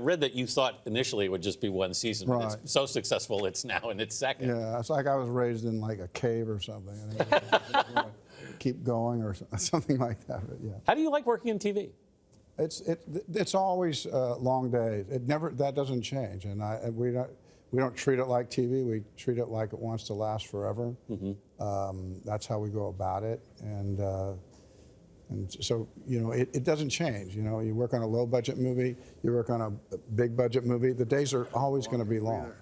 read that you thought initially it would just be one season, but Right. it's so successful it's now in its second. Yeah, it's like I was raised in like a cave or something. And it was, keep going or something like that. But yeah, How do you like working in TV? it's always long days. That doesn't change, and we don't treat it like TV. We treat it like it wants to last forever. That's how we go about it, and so it doesn't change. You work on a low budget movie, you work on a big budget movie. The days are always going to be long.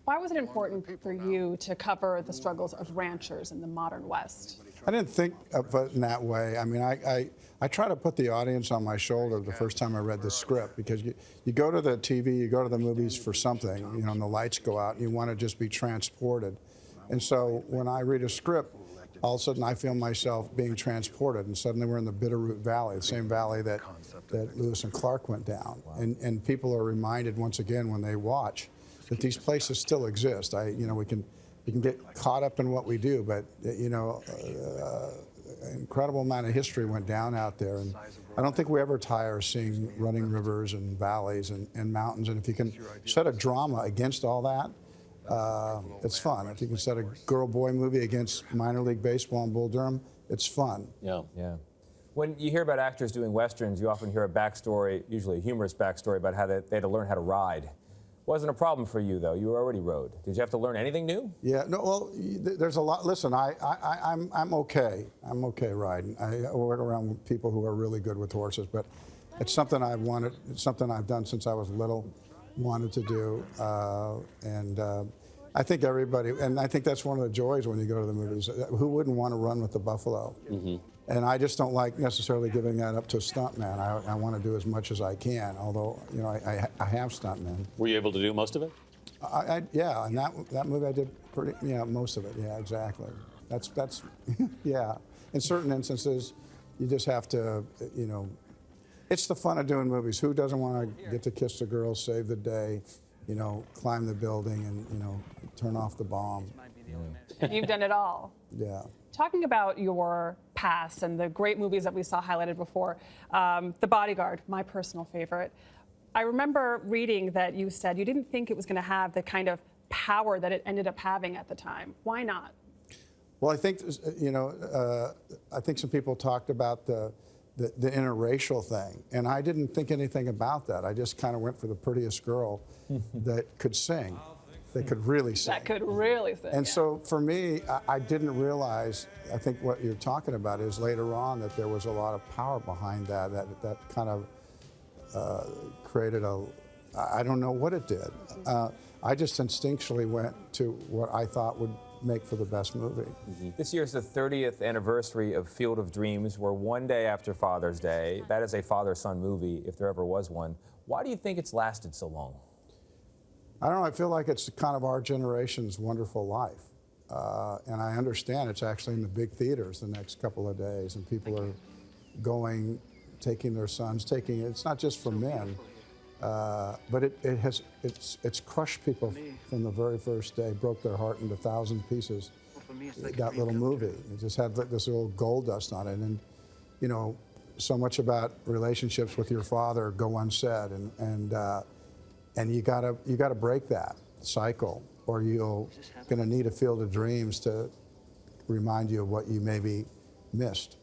Why was it important for you to cover the struggles of ranchers in the modern West? I didn't think of it in that way. I mean, I try to put the audience on my shoulder the first time I read the script, because you go to the TV, you go to the movies for something, and the lights go out, and you want to just be transported. And so when I read a script, all of a sudden I feel myself being transported, and suddenly we're in the Bitterroot Valley, the same valley that Lewis and Clark went down. And people are reminded once again when they watch that these places still exist. We can get caught up in what we do, but incredible amount of history went down out there, and I don't think we ever tire seeing running rivers and valleys and mountains. And if you can set a drama against all that, it's fun. If you can set a girl-boy movie against minor league baseball and Bull Durham, it's fun. Yeah. Yeah. When you hear about actors doing westerns, you often hear a backstory, usually a humorous backstory, about how they had to learn how to ride. Wasn't a problem for you, though. You already rode. Did you have to learn anything new? Yeah, no, well, there's a lot. Listen, I'm okay. I'm okay riding. I work around with people who are really good with horses, but it's something I've wanted. It's something I've done since I was little, wanted to do, and I think everybody, and I think that's one of the joys when you go to the movies. Who wouldn't want to run with the buffalo? And I just don't like necessarily giving that up to a stuntman. I want to do as much as I can, although I have stuntmen. Were you able to do most of it? Yeah, and that movie I did most of it. Yeah, exactly. That's yeah. In certain instances, you just have to it's the fun of doing movies. Who doesn't want to get to kiss the girl, save the day, climb the building, and turn off the bomb? You've done it all. Yeah. Talking about your past and the great movies that we saw highlighted before, The Bodyguard, my personal favorite. I remember reading that you said you didn't think it was going to have the kind of power that it ended up having at the time. Why not? Well, I think I think some people talked about the interracial thing, and I didn't think anything about that. I just kind of went for the prettiest girl that could sing. That could really sing. That could really sing. And so for me, I didn't realize, I think what you're talking about is later on that there was a lot of power behind that kind of created I don't know what it did. I just instinctually went to what I thought would make for the best movie. This year's the 30th anniversary of Field of Dreams. We're one day after Father's Day. That is a father-son movie, if there ever was one. Why do you think it's lasted so long? I don't know, I feel like it's kind of our generation's wonderful life. And I understand it's actually in the big theaters the next couple of days, and people are taking their sons, it's not just for men, but it's crushed people from the very first day, broke their heart into 1,000 pieces. That little movie, it just had this little gold dust on it. And, so much about relationships with your father go unsaid, and you gotta break that cycle, or you're gonna need a Field of Dreams to remind you of what you maybe missed.